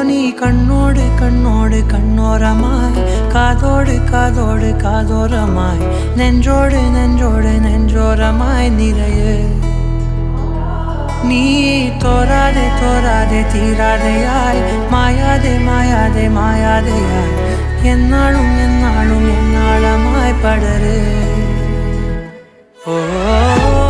நீ கண்ணோடு கண்ணோடு கண்ணோரமாய் காதோடு காதோடு காதோரமாய் நெஞ்சோடு நெஞ்சோடு நெஞ்சோரமாய் நிறைய நீ தோராதே தோராதே தீராதையாய் மாயாதே மாயாதே மாயாதையாய் என்னாலும் என்னாலும் என்னாளமாய் படரு ஓ